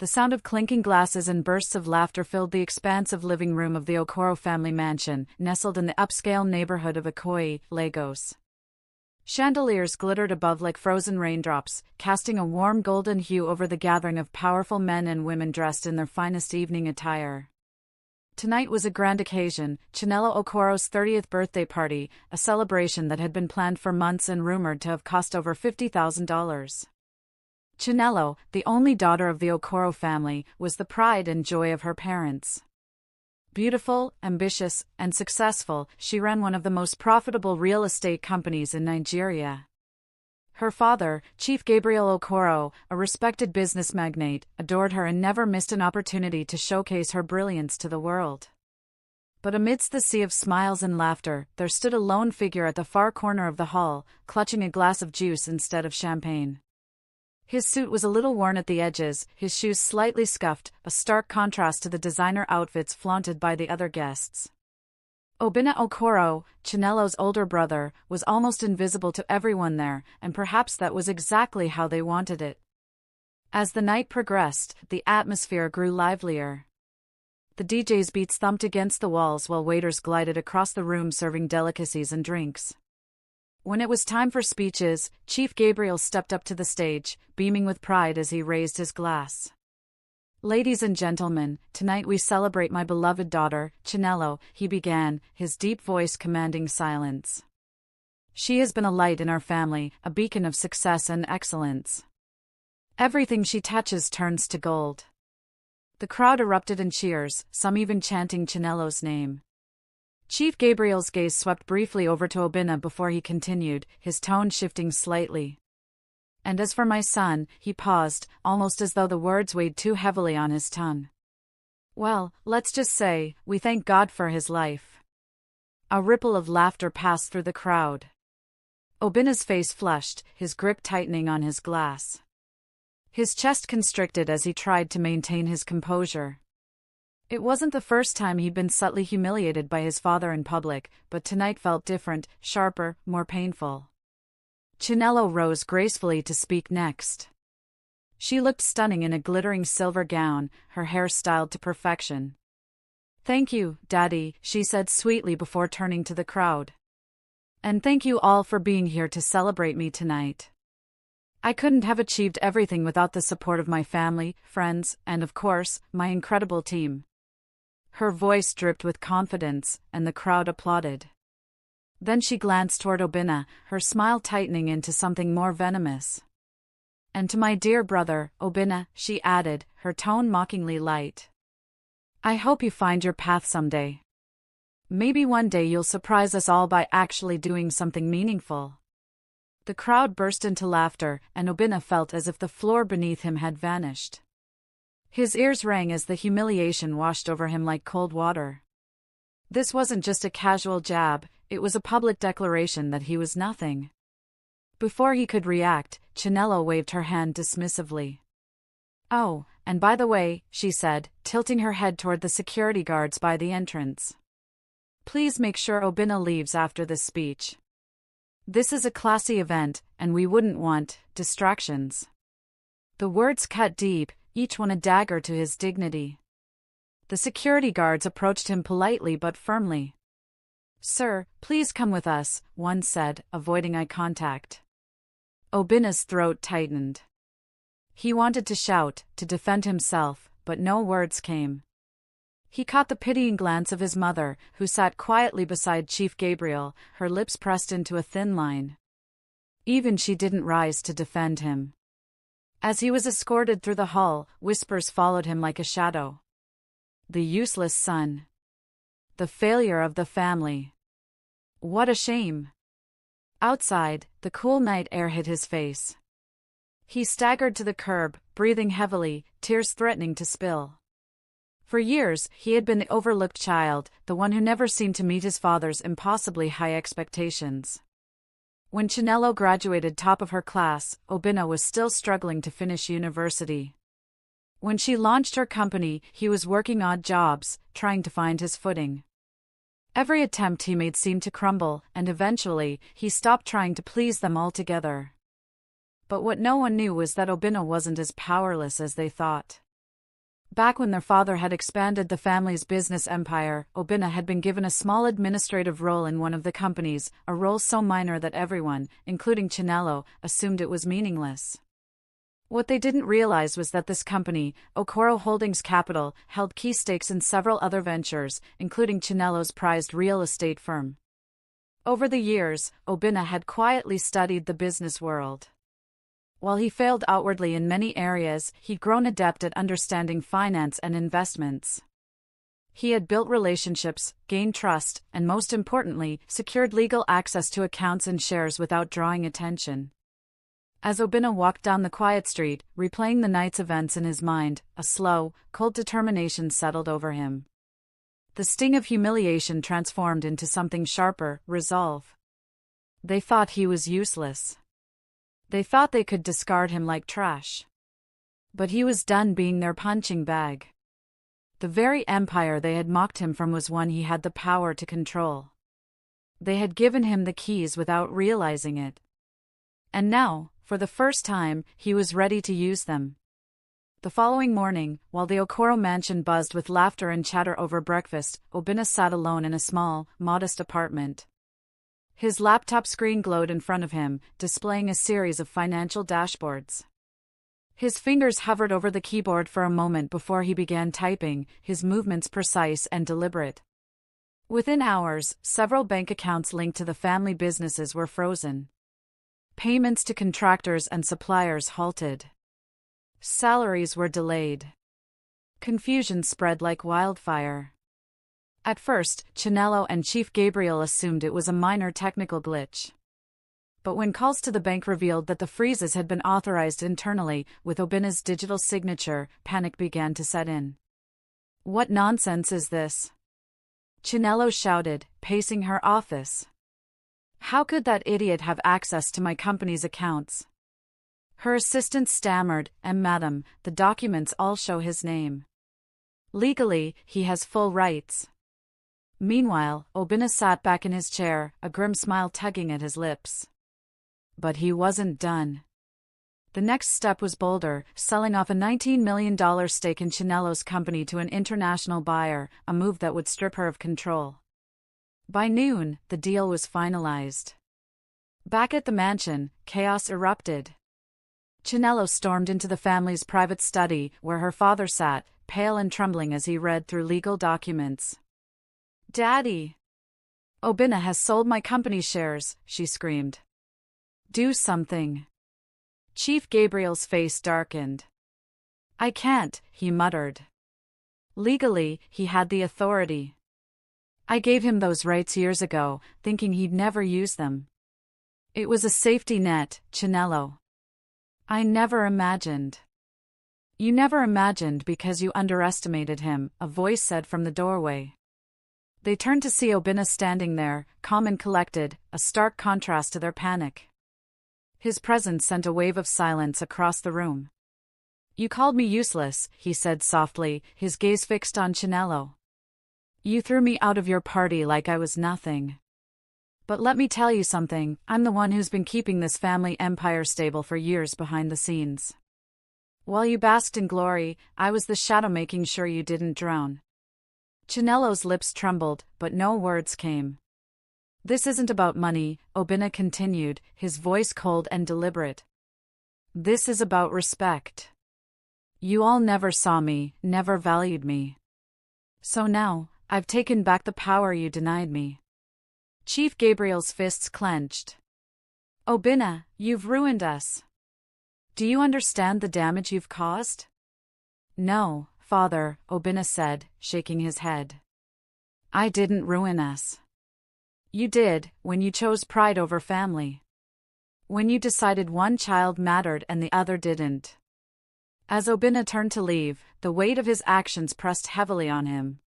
The sound of clinking glasses and bursts of laughter filled the expansive living room of the Okoro family mansion, nestled in the upscale neighborhood of Ikoyi, Lagos. Chandeliers glittered above like frozen raindrops, casting a warm golden hue over the gathering of powerful men and women dressed in their finest evening attire. Tonight was a grand occasion, Chinelo Okoro's 30th birthday party, a celebration that had been planned for months and rumored to have cost over $50,000. Chinelo, the only daughter of the Okoro family, was the pride and joy of her parents. Beautiful, ambitious, and successful, she ran one of the most profitable real estate companies in Nigeria. Her father, Chief Gabriel Okoro, a respected business magnate, adored her and never missed an opportunity to showcase her brilliance to the world. But amidst the sea of smiles and laughter, there stood a lone figure at the far corner of the hall, clutching a glass of juice instead of champagne. His suit was a little worn at the edges, his shoes slightly scuffed, a stark contrast to the designer outfits flaunted by the other guests. Obinna Okoro, Chinelo's older brother, was almost invisible to everyone there, and perhaps that was exactly how they wanted it. As the night progressed, the atmosphere grew livelier. The DJ's beats thumped against the walls while waiters glided across the room serving delicacies and drinks. When it was time for speeches, Chief Gabriel stepped up to the stage, beaming with pride as he raised his glass. "Ladies and gentlemen, tonight we celebrate my beloved daughter, Chinelo," he began, his deep voice commanding silence. "She has been a light in our family, a beacon of success and excellence. Everything she touches turns to gold." The crowd erupted in cheers, some even chanting Chinelo's name. Chief Gabriel's gaze swept briefly over to Obinna before he continued, his tone shifting slightly. "And as for my son," he paused, almost as though the words weighed too heavily on his tongue. "Well, let's just say, we thank God for his life." A ripple of laughter passed through the crowd. Obinna's face flushed, his grip tightening on his glass. His chest constricted as he tried to maintain his composure. It wasn't the first time he'd been subtly humiliated by his father in public, but tonight felt different, sharper, more painful. Chinelo rose gracefully to speak next. She looked stunning in a glittering silver gown, her hair styled to perfection. "Thank you, Daddy," she said sweetly before turning to the crowd. "And thank you all for being here to celebrate me tonight. I couldn't have achieved everything without the support of my family, friends, and of course, my incredible team." Her voice dripped with confidence, and the crowd applauded. Then she glanced toward Obinna, her smile tightening into something more venomous. "And to my dear brother, Obinna," she added, her tone mockingly light. "I hope you find your path someday. Maybe one day you'll surprise us all by actually doing something meaningful." The crowd burst into laughter, and Obinna felt as if the floor beneath him had vanished. His ears rang as the humiliation washed over him like cold water. This wasn't just a casual jab, it was a public declaration that he was nothing. Before he could react, Chinelo waved her hand dismissively. "Oh, and by the way," she said, tilting her head toward the security guards by the entrance. "Please make sure Obinna leaves after this speech. This is a classy event, and we wouldn't want distractions." The words cut deep, each one a dagger to his dignity. The security guards approached him politely but firmly. "Sir, please come with us," one said, avoiding eye contact. Obinna's throat tightened. He wanted to shout, to defend himself, but no words came. He caught the pitying glance of his mother, who sat quietly beside Chief Gabriel, her lips pressed into a thin line. Even she didn't rise to defend him. As he was escorted through the hall, whispers followed him like a shadow. The useless son. The failure of the family. What a shame. Outside, the cool night air hit his face. He staggered to the curb, breathing heavily, tears threatening to spill. For years, he had been the overlooked child, the one who never seemed to meet his father's impossibly high expectations. When Chinelo graduated top of her class, Obinna was still struggling to finish university. When she launched her company, he was working odd jobs, trying to find his footing. Every attempt he made seemed to crumble, and eventually, he stopped trying to please them altogether. But what no one knew was that Obinna wasn't as powerless as they thought. Back when their father had expanded the family's business empire, Obinna had been given a small administrative role in one of the companies, a role so minor that everyone, including Chinelo, assumed it was meaningless. What they didn't realize was that this company, Okoro Holdings Capital, held key stakes in several other ventures, including Chinelo's prized real estate firm. Over the years, Obinna had quietly studied the business world. While he failed outwardly in many areas, he'd grown adept at understanding finance and investments. He had built relationships, gained trust, and most importantly, secured legal access to accounts and shares without drawing attention. As Obinna walked down the quiet street, replaying the night's events in his mind, a slow, cold determination settled over him. The sting of humiliation transformed into something sharper, resolve. They thought he was useless. They thought they could discard him like trash. But he was done being their punching bag. The very empire they had mocked him from was one he had the power to control. They had given him the keys without realizing it. And now, for the first time, he was ready to use them. The following morning, while the Okoro mansion buzzed with laughter and chatter over breakfast, Obinna sat alone in a small, modest apartment. His laptop screen glowed in front of him, displaying a series of financial dashboards. His fingers hovered over the keyboard for a moment before he began typing, his movements precise and deliberate. Within hours, several bank accounts linked to the family businesses were frozen. Payments to contractors and suppliers halted. Salaries were delayed. Confusion spread like wildfire. At first, Chinelo and Chief Gabriel assumed it was a minor technical glitch. But when calls to the bank revealed that the freezes had been authorized internally, with Obinna's digital signature, panic began to set in. "What nonsense is this?" Chinelo shouted, pacing her office. "How could that idiot have access to my company's accounts?" Her assistant stammered, "Madam, the documents all show his name. Legally, he has full rights." Meanwhile, Obinna sat back in his chair, a grim smile tugging at his lips. But he wasn't done. The next step was bolder, selling off a $19 million stake in Chinelo's company to an international buyer, a move that would strip her of control. By noon, the deal was finalized. Back at the mansion, chaos erupted. Chinelo stormed into the family's private study, where her father sat, pale and trembling as he read through legal documents. "Daddy! Obinna has sold my company shares," she screamed. "Do something." Chief Gabriel's face darkened. "I can't," he muttered. Legally, he had the authority. "I gave him those rights years ago, thinking he'd never use them. It was a safety net, Chinelo. I never imagined." "You never imagined because you underestimated him," a voice said from the doorway. They turned to see Obinna standing there, calm and collected, a stark contrast to their panic. His presence sent a wave of silence across the room. "You called me useless," he said softly, his gaze fixed on Chinelo. "You threw me out of your party like I was nothing. But let me tell you something, I'm the one who's been keeping this family empire stable for years behind the scenes. While you basked in glory, I was the shadow making sure you didn't drown." Chinelo's lips trembled, but no words came. "This isn't about money," Obinna continued, his voice cold and deliberate. "This is about respect. You all never saw me, never valued me. So now, I've taken back the power you denied me." Chief Gabriel's fists clenched. "Obinna, you've ruined us. Do you understand the damage you've caused?" "No, Father," Obinna said, shaking his head. "I didn't ruin us. You did, when you chose pride over family. When you decided one child mattered and the other didn't." As Obinna turned to leave, the weight of his actions pressed heavily on him.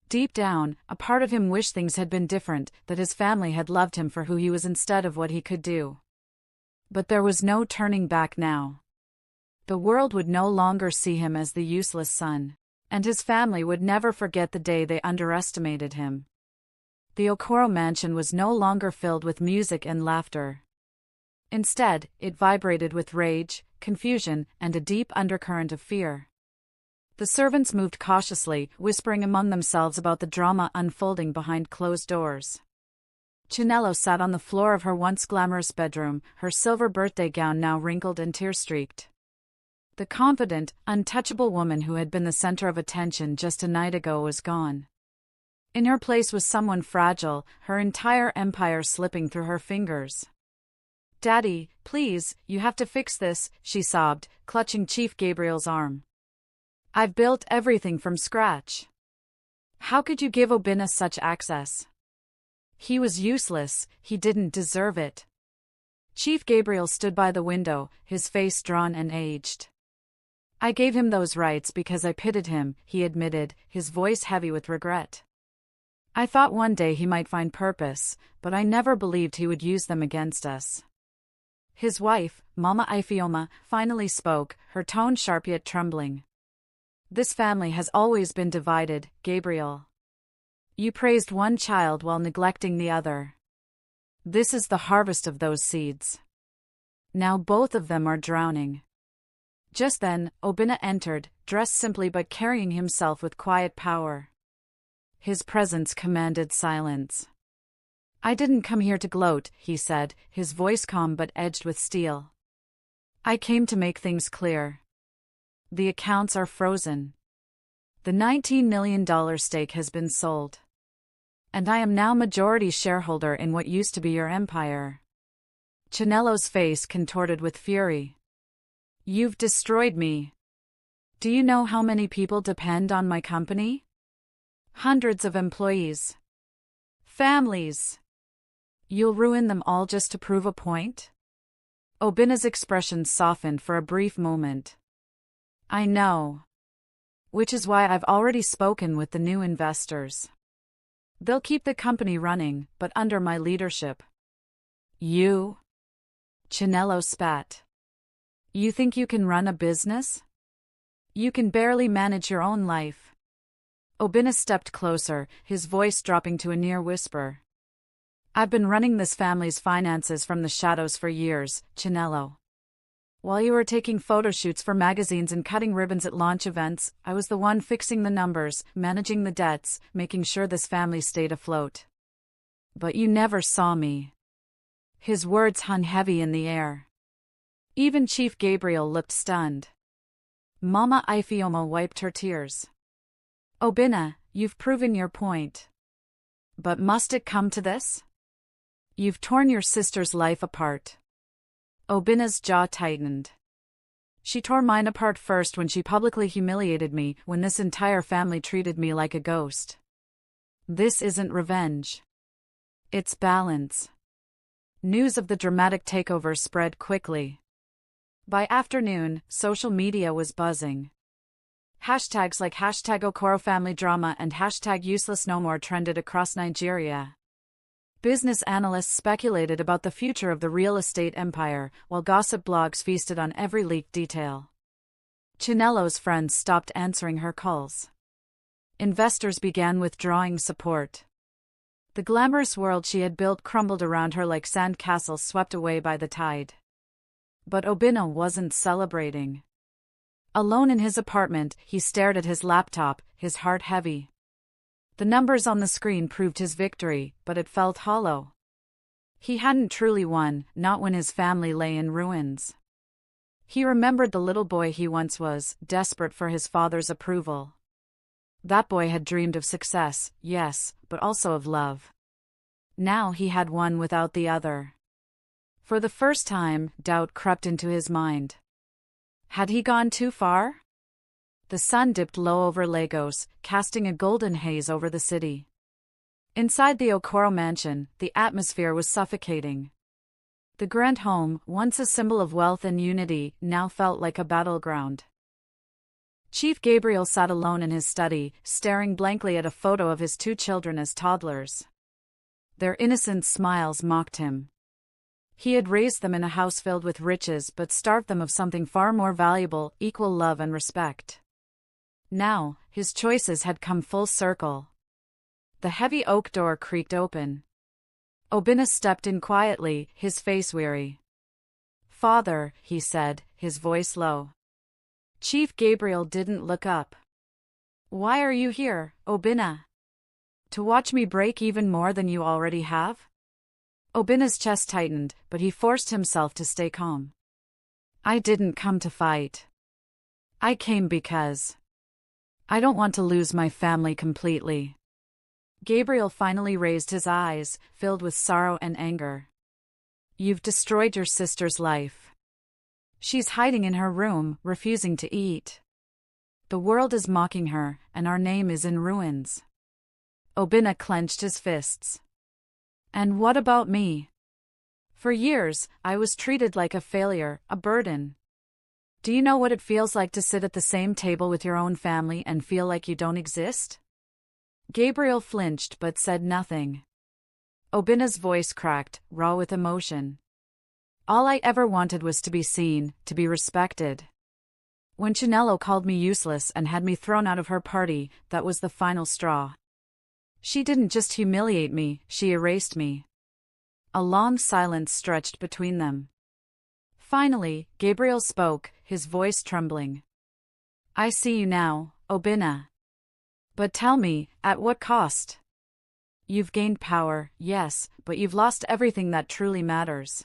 Deep down, a part of him wished things had been different, that his family had loved him for who he was instead of what he could do. But there was no turning back now. The world would no longer see him as the useless son, and his family would never forget the day they underestimated him. The Okoro mansion was no longer filled with music and laughter. Instead, it vibrated with rage, confusion, and a deep undercurrent of fear. The servants moved cautiously, whispering among themselves about the drama unfolding behind closed doors. Chinelo sat on the floor of her once glamorous bedroom, her silver birthday gown now wrinkled and tear-streaked. The confident, untouchable woman who had been the center of attention just a night ago was gone. In her place was someone fragile, her entire empire slipping through her fingers. "Daddy, please, you have to fix this," she sobbed, clutching Chief Gabriel's arm. "I've built everything from scratch. How could you give Obinna such access? He was useless, he didn't deserve it." Chief Gabriel stood by the window, his face drawn and aged. "I gave him those rights because I pitied him," he admitted, his voice heavy with regret. "I thought one day he might find purpose, but I never believed he would use them against us." His wife, Mama Ifeoma, finally spoke, her tone sharp yet trembling. "This family has always been divided, Gabriel. You praised one child while neglecting the other. This is the harvest of those seeds. Now both of them are drowning." Just then, Obinna entered, dressed simply but carrying himself with quiet power. His presence commanded silence. "I didn't come here to gloat," he said, his voice calm but edged with steel. "I came to make things clear. The accounts are frozen. The $19 million stake has been sold. And I am now majority shareholder in what used to be your empire." Chinelo's face contorted with fury. "You've destroyed me. Do you know how many people depend on my company? Hundreds of employees. Families. You'll ruin them all just to prove a point?" Obinna's expression softened for a brief moment. "I know. Which is why I've already spoken with the new investors. They'll keep the company running, but under my leadership." "You?" Chinelo spat. "You think you can run a business? You can barely manage your own life." Obinna stepped closer, his voice dropping to a near whisper. "I've been running this family's finances from the shadows for years, Chinelo. While you were taking photo shoots for magazines and cutting ribbons at launch events, I was the one fixing the numbers, managing the debts, making sure this family stayed afloat. But you never saw me." His words hung heavy in the air. Even Chief Gabriel looked stunned. Mama Ifeoma wiped her tears. "Obinna, you've proven your point. But must it come to this? You've torn your sister's life apart." Obinna's jaw tightened. "She tore mine apart first when she publicly humiliated me, when this entire family treated me like a ghost. This isn't revenge. It's balance." News of the dramatic takeover spread quickly. By afternoon, social media was buzzing. Hashtags like #OkoroFamilyDrama and #UselessNoMore trended across Nigeria. Business analysts speculated about the future of the real estate empire, while gossip blogs feasted on every leaked detail. Chinelo's friends stopped answering her calls. Investors began withdrawing support. The glamorous world she had built crumbled around her like sand castles swept away by the tide. But Obinna wasn't celebrating. Alone in his apartment, he stared at his laptop, his heart heavy. The numbers on the screen proved his victory, but it felt hollow. He hadn't truly won, not when his family lay in ruins. He remembered the little boy he once was, desperate for his father's approval. That boy had dreamed of success, yes, but also of love. Now he had one without the other. For the first time, doubt crept into his mind. Had he gone too far? The sun dipped low over Lagos, casting a golden haze over the city. Inside the Okoro mansion, the atmosphere was suffocating. The grand home, once a symbol of wealth and unity, now felt like a battleground. Chief Gabriel sat alone in his study, staring blankly at a photo of his two children as toddlers. Their innocent smiles mocked him. He had raised them in a house filled with riches but starved them of something far more valuable, equal love and respect. Now, his choices had come full circle. The heavy oak door creaked open. Obinna stepped in quietly, his face weary. "Father," he said, his voice low. Chief Gabriel didn't look up. Why are you here, Obinna? To watch me break even more than you already have? Obinna's chest tightened, but he forced himself to stay calm. I didn't come to fight. I came because I don't want to lose my family completely. Gabriel finally raised his eyes, filled with sorrow and anger. You've destroyed your sister's life. She's hiding in her room, refusing to eat. The world is mocking her, and our name is in ruins. Obinna clenched his fists. And what about me? For years, I was treated like a failure, a burden. Do you know what it feels like to sit at the same table with your own family and feel like you don't exist? Gabriel flinched but said nothing. Obinna's voice cracked, raw with emotion. All I ever wanted was to be seen, to be respected. When Chinelo called me useless and had me thrown out of her party, that was the final straw. She didn't just humiliate me, she erased me. A long silence stretched between them. Finally, Gabriel spoke, his voice trembling. I see you now, Obinna. But tell me, at what cost? You've gained power, yes, but you've lost everything that truly matters.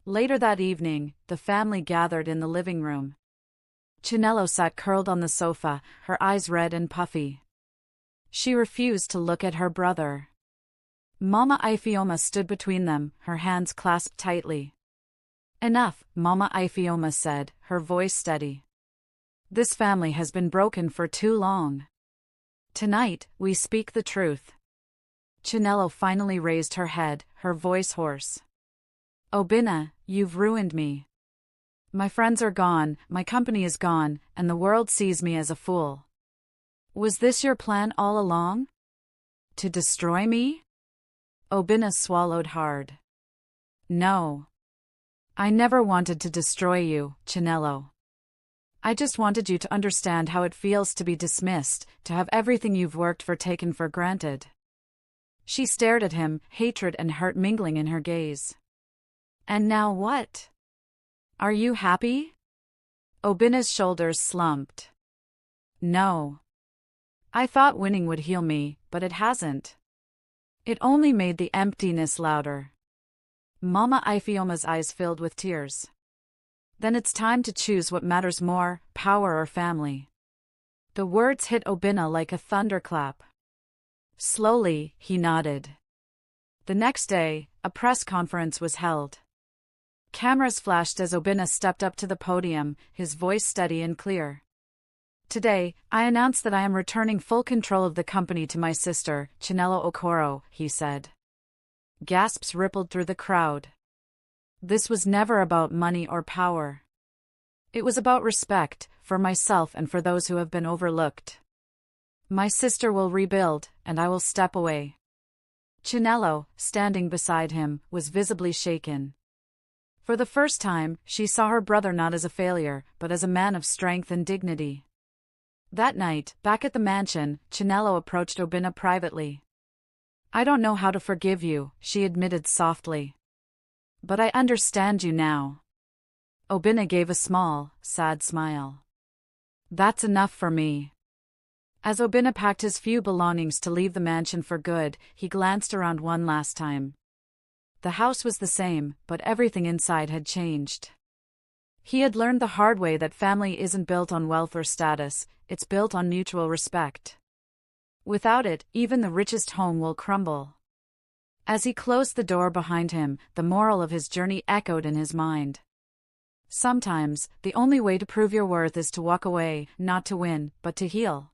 Later that evening, the family gathered in the living room. Chinelo sat curled on the sofa, her eyes red and puffy. She refused to look at her brother. Mama Ifeoma stood between them, her hands clasped tightly. Enough, Mama Ifeoma said, her voice steady. This family has been broken for too long. Tonight, we speak the truth. Chinelo finally raised her head, her voice hoarse. Obinna, you've ruined me. My friends are gone, my company is gone, and the world sees me as a fool. Was this your plan all along? To destroy me? Obinna swallowed hard. No. I never wanted to destroy you, Chinelo. I just wanted you to understand how it feels to be dismissed, to have everything you've worked for taken for granted. She stared at him, hatred and hurt mingling in her gaze. And now what? Are you happy? Obinna's shoulders slumped. No. I thought winning would heal me, but it hasn't. It only made the emptiness louder. Mama Ifeoma's eyes filled with tears. Then it's time to choose what matters more, power or family. The words hit Obinna like a thunderclap. Slowly, he nodded. The next day, a press conference was held. Cameras flashed as Obinna stepped up to the podium, his voice steady and clear. Today, I announce that I am returning full control of the company to my sister, Chinelo Okoro, he said. Gasps rippled through the crowd. This was never about money or power. It was about respect, for myself and for those who have been overlooked. My sister will rebuild, and I will step away. Chinelo, standing beside him, was visibly shaken. For the first time, she saw her brother not as a failure, but as a man of strength and dignity. That night, back at the mansion, Chinelo approached Obinna privately. I don't know how to forgive you, she admitted softly. But I understand you now. Obinna gave a small, sad smile. That's enough for me. As Obinna packed his few belongings to leave the mansion for good, he glanced around one last time. The house was the same, but everything inside had changed. He had learned the hard way that family isn't built on wealth or status, it's built on mutual respect. Without it, even the richest home will crumble. As he closed the door behind him, the moral of his journey echoed in his mind. Sometimes, the only way to prove your worth is to walk away, not to win, but to heal.